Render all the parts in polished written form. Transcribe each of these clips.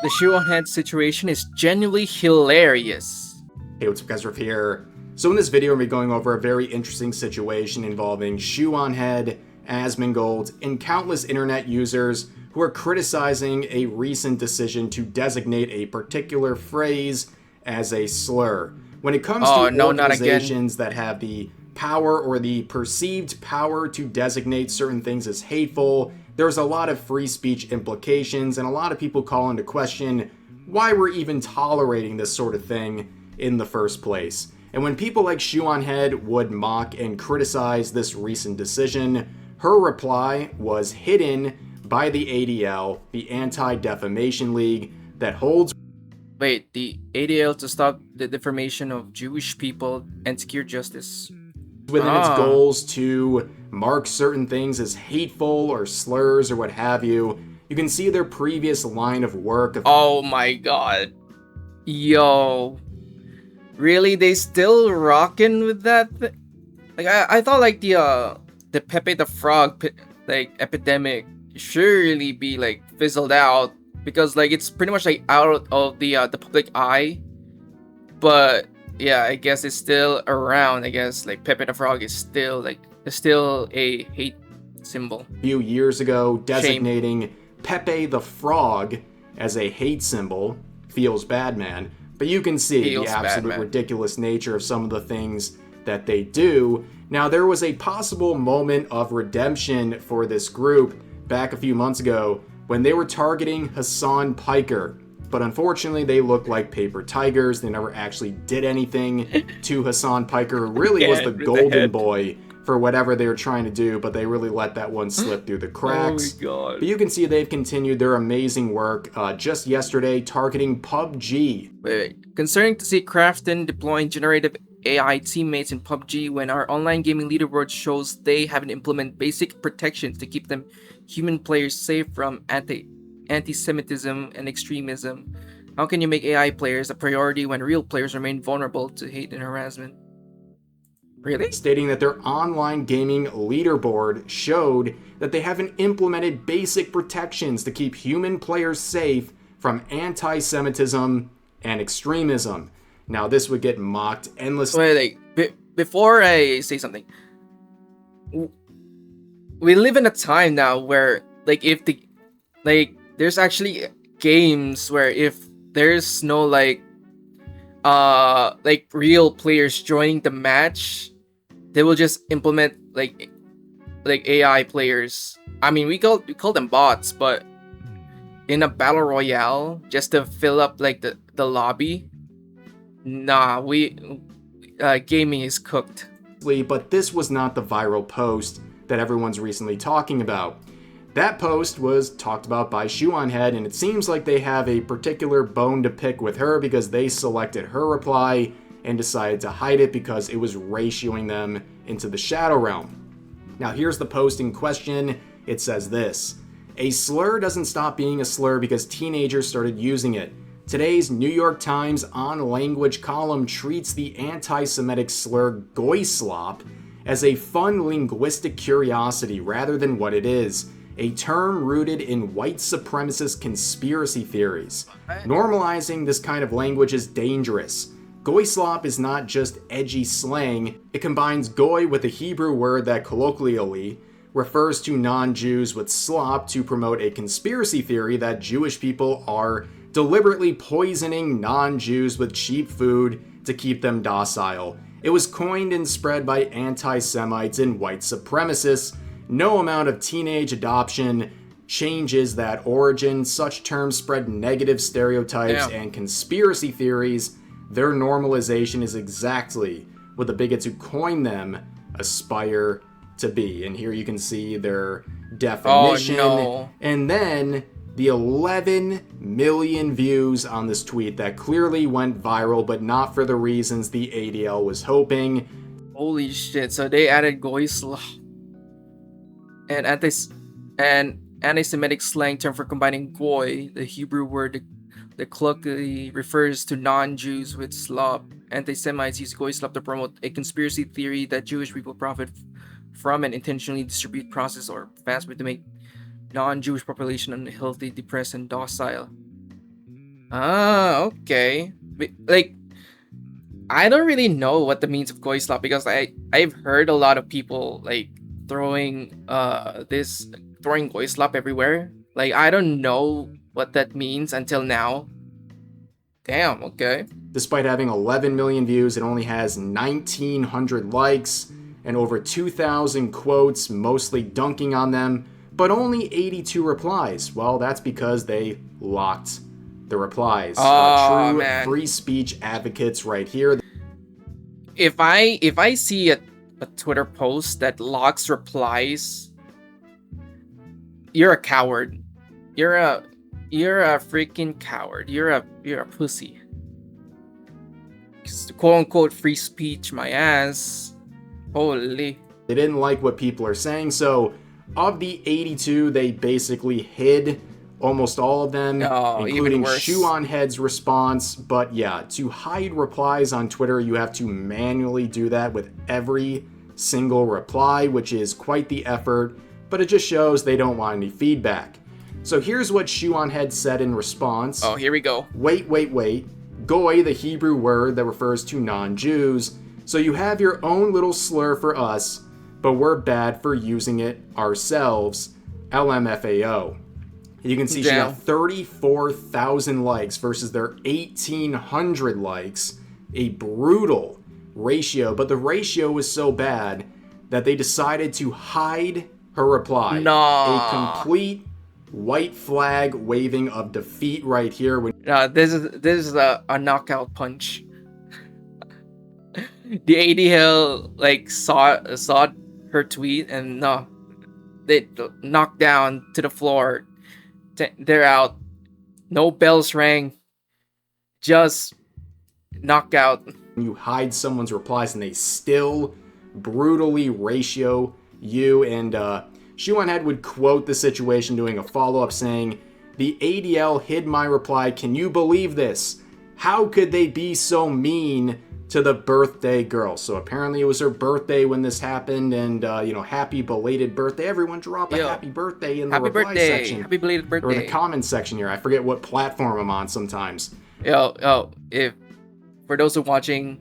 The ShoeOnHead situation is genuinely hilarious. Hey, what's up guys, Riff here. So in this video, we'll be going over a very interesting situation involving ShoeOnHead, Axelmod, and countless internet users who are criticizing a recent decision to designate a particular phrase as a slur. When it comes to organizations that have the power or the perceived power to designate certain things as hateful, there's a lot of free speech implications, and a lot of people call into question why we're even tolerating this sort of thing in the first place. And when people like ShoeOnHead would mock and criticize this recent decision, her reply was hidden by the ADL, the Anti-Defamation League, that holds Wait, the ADL to stop the defamation of Jewish people and secure justice. within its goals to mark certain things as hateful or slurs or what have you. You can see their previous line of work. Oh my god. Yo. Really? They still rocking with that? Like, I thought like the Pepe the Frog epidemic surely be like fizzled out, because like it's pretty much like out of the public eye. But yeah, I guess it's still around. I guess like Pepe the Frog is still a hate symbol. A few years ago, designating Pepe the Frog as a hate symbol. Feels bad, man. But you can see the absolute ridiculous nature of some of the things that they do. Now, there was a possible moment of redemption for this group back a few months ago when they were targeting Hassan Piker. But unfortunately, they look like paper tigers. They never actually did anything to Hassan Piker. Really was the golden boy for whatever they were trying to do, but they really let that one slip through the cracks. Oh my god. But you can see they've continued their amazing work just yesterday targeting PUBG. Wait. Concerning to see Crafton deploying generative AI teammates in PUBG when our online gaming leaderboard shows they haven't implemented basic protections to keep them human players safe from anti-Semitism and extremism. How can you make AI players a priority when real players remain vulnerable to hate and harassment? Really? Stating that their online gaming leaderboard showed that they haven't implemented basic protections to keep human players safe from anti-Semitism and extremism. Now, this would get mocked endlessly. Wait, before I say something, we live in a time now where, there's actually games where if there's no real players joining the match, they will just implement like AI players. I mean, we call them bots, but in a battle royale just to fill up like the lobby, nah, gaming is cooked. But this was not the viral post that everyone's recently talking about. That post was talked about by ShoeOnHead, and it seems like they have a particular bone to pick with her because they selected her reply and decided to hide it because it was ratioing them into the shadow realm. Now here's the post in question. It says this: "A slur doesn't stop being a slur because teenagers started using it. Today's New York Times on language column treats the anti-Semitic slur goy slop as a fun linguistic curiosity rather than what it is. A term rooted in white supremacist conspiracy theories. Normalizing this kind of language is dangerous. Goy slop is not just edgy slang. It combines goy with a Hebrew word that colloquially refers to non-Jews with slop to promote a conspiracy theory that Jewish people are deliberately poisoning non-Jews with cheap food to keep them docile. It was coined and spread by anti-Semites and white supremacists. No amount of teenage adoption changes that origin. Such terms spread negative stereotypes and conspiracy theories. Their normalization is exactly what the bigots who coined them aspire to be." And here you can see their definition. Oh, no. And then the 11 million views on this tweet that clearly went viral, but not for the reasons the ADL was hoping. Holy shit! So they added goy slop and anti-Semitic slang term for combining goy, the Hebrew word that colloquially refers to non-Jews, with slop. Anti-Semites use goy slop to promote a conspiracy theory that Jewish people profit from and intentionally distribute, process, or fast food to make non-Jewish population unhealthy, depressed, and docile. Okay. Like, I don't really know what the means of goy slap because I've heard a lot of people like throwing goy slap everywhere. Like, I don't know what that means until now. Damn. Okay. Despite having 11 million views, it only has 1,900 likes and over 2,000 quotes, mostly dunking on them, but only 82 replies. Well, that's because they locked the replies. Oh True man. free speech advocates right here. If I see a Twitter post that locks replies, you're a coward. You're a freaking coward. You're a pussy. Quote unquote free speech, my ass. Holy. They didn't like what people are saying, so of the 82, they basically hid almost all of them, including ShoeOnHead's response. But yeah, to hide replies on Twitter, you have to manually do that with every single reply, which is quite the effort, but it just shows they don't want any feedback. So here's what ShoeOnHead said in response. Oh, here we go. Wait. Goy, the Hebrew word that refers to non-Jews. So you have your own little slur for us, but we're bad for using it ourselves. LMFAO. You can see she got 34,000 likes versus their 1,800 likes. A brutal ratio, but the ratio was so bad that they decided to hide her reply. No. A complete white flag waving of defeat right here. This is a knockout punch. The ADL like saw her tweet and they knocked down to the floor. They're out. No bells rang. Just knockout. You hide someone's replies and they still brutally ratio you. And ShoeOnHead would quote the situation doing a follow-up saying, "The ADL hid my reply. Can you believe this? How could they be so mean to the birthday girl?" So apparently it was her birthday when this happened, and happy belated birthday. Everyone drop a happy birthday in the reply section. Happy belated birthday. Or the comments section here. I forget what platform I'm on sometimes. If for those who are watching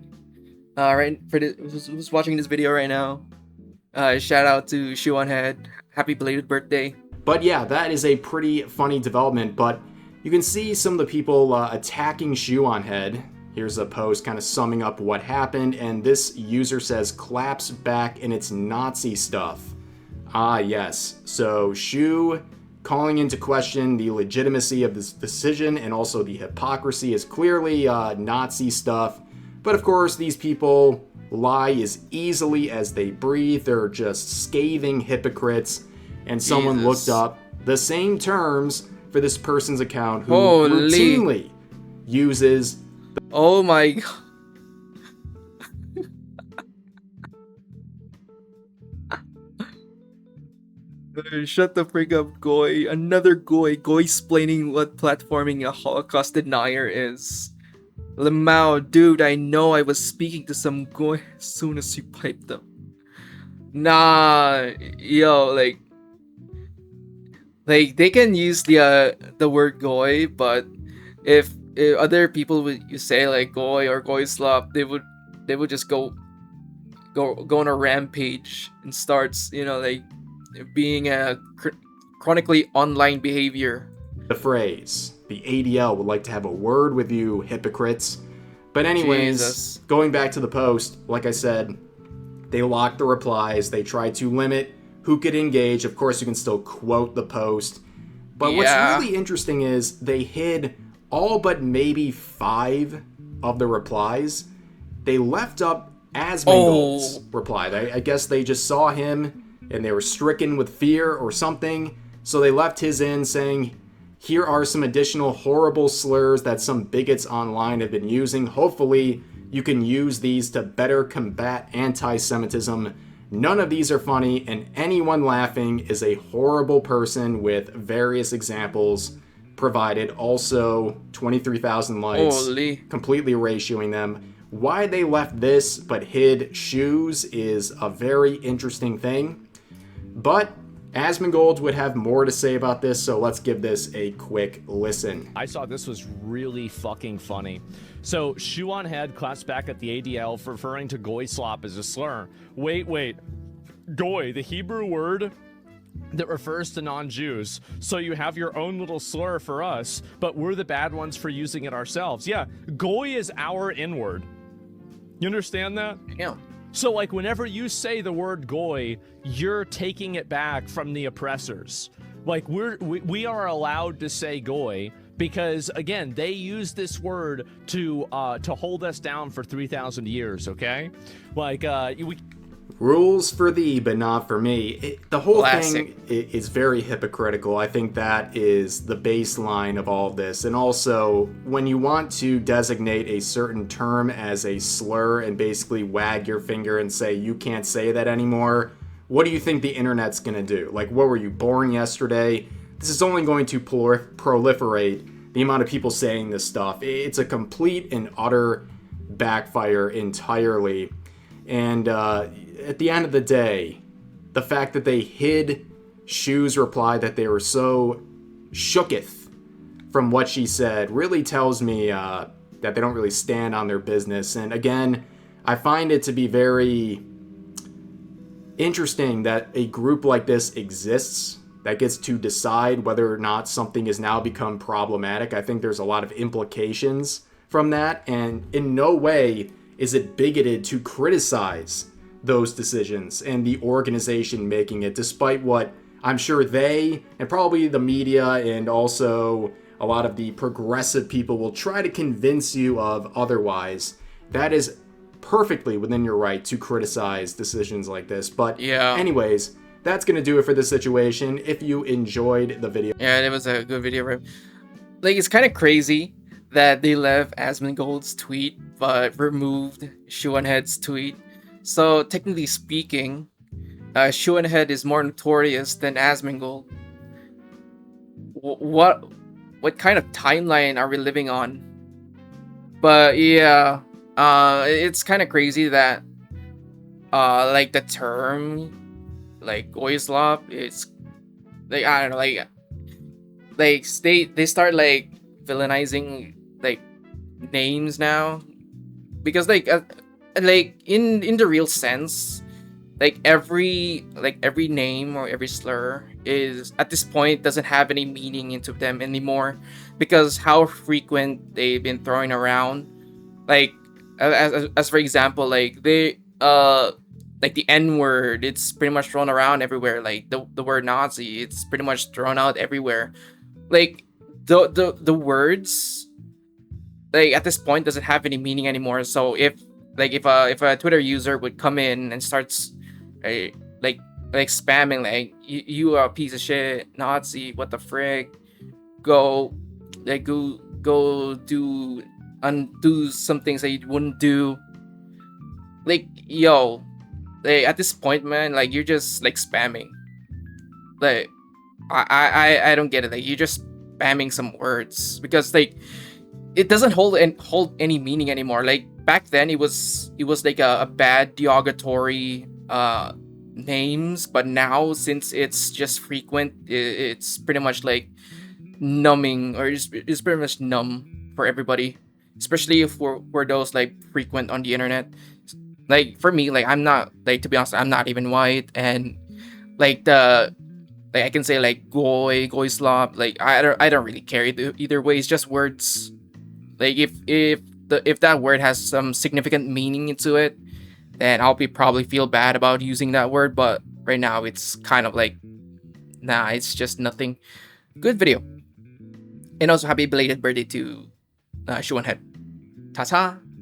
who's watching this video right now, shout out to ShoeOnHead. Happy belated birthday. But yeah, that is a pretty funny development, but you can see some of the people attacking ShoeOnHead. Here's a post kind of summing up what happened, and this user says, "Claps back and it's Nazi stuff." Ah, yes. So Shoe calling into question the legitimacy of this decision and also the hypocrisy is clearly Nazi stuff. But of course, these people lie as easily as they breathe. They're just scathing hypocrites. And someone looked up the same terms for this person's account who routinely uses... Oh my god. Shut the freak up, Goy. Another Goy. Goy-splaining what platforming a Holocaust denier is. Lamau, dude, I know I was speaking to some Goy as soon as you piped them. Nah, yo, like they can use the word Goy, but if other people would you say like Goy or Goy slap, they would just go on a rampage and starts like being a chronically online behavior. The phrase, the ADL would like to have a word with you, hypocrites. But anyways, going back to the post, like I said, they locked the replies. They tried to limit who could engage. Of course, you can still quote the post. But what's really interesting is they hid all but maybe 5 of the replies. They left up Asmongold's reply. I guess they just saw him and they were stricken with fear or something. So they left his in saying, "Here are some additional horrible slurs that some bigots online have been using. Hopefully you can use these to better combat anti-Semitism. None of these are funny, and anyone laughing is a horrible person," with various examples provided. Also 23,000 likes, completely ratioing them. Why they left this but hid shoes is a very interesting thing. But Asmongold would have more to say about this, so let's give this a quick listen. I thought this was really fucking funny. So, ShoeOnHead claps back at the ADL for referring to goy slop as a slur. Wait. Goy, the Hebrew word that refers to non-Jews. So you have your own little slur for us, but we're the bad ones for using it ourselves. Yeah, goy is our N-word. You understand that? Yeah. So, like, whenever you say the word goy, you're taking it back from the oppressors. Like, we are allowed to say goy because, again, they use this word to hold us down for 3,000 years, okay? Like, Rules for thee, but not for me. The whole Classic. thing is very hypocritical. I think that is the baseline of all of this. And also, when you want to designate a certain term as a slur and basically wag your finger and say, you can't say that anymore, what do you think the internet's going to do? Like, what were you, born yesterday? This is only going to proliferate the amount of people saying this stuff. It's a complete and utter backfire entirely. And at the end of the day, the fact that they hid Shu's reply that they were so shooketh from what she said really tells me that they don't really stand on their business. And again, I find it to be very interesting that a group like this exists that gets to decide whether or not something has now become problematic. I think there's a lot of implications from that, and in no way is it bigoted to criticize those decisions and the organization making it, despite what I'm sure they and probably the media and also a lot of the progressive people will try to convince you of otherwise. That is perfectly within your right to criticize decisions like this. But Yeah. anyways, that's going to do it for this situation. If you enjoyed the video. Yeah, it was a good video, right? Like, it's kind of crazy that they left Asmongold's tweet but removed ShoeOnHead's tweet. So technically speaking, ShoeOnHead is more notorious than Asmongold. What kind of timeline are we living on? But yeah, it's kind of crazy that like the term like goyslop, it's like, I don't know, like they start like villainizing like names now, because like in the real sense, like every name or every slur is at this point doesn't have any meaning into them anymore, because how frequent they've been throwing around. Like as for example, like they like the N word, it's pretty much thrown around everywhere. Like the word Nazi, it's pretty much thrown out everywhere. Like the words, like at this point doesn't have any meaning anymore. So if a Twitter user would come in and starts like spamming like you are a piece of shit Nazi, what the frick, go undo some things that you wouldn't do. Like, yo, like at this point, man, like you're just like spamming. Like I don't get it. Like you're just spamming some words, because like it doesn't hold any meaning anymore. Like back then it was like a bad derogatory names, but now since it's just frequent, it's pretty much like numbing, or it's pretty much numb for everybody, especially if we're those like frequent on the internet. Like for me, like I'm not, like, to be honest, I'm not even white, and like I can say like goy slop, like I don't really care either way. It's just words. Like if that word has some significant meaning into it, then I'll probably feel bad about using that word. But right now it's kind of like, nah, it's just nothing. Good video. And also happy belated birthday to ShoeOnHead. Ta-ta!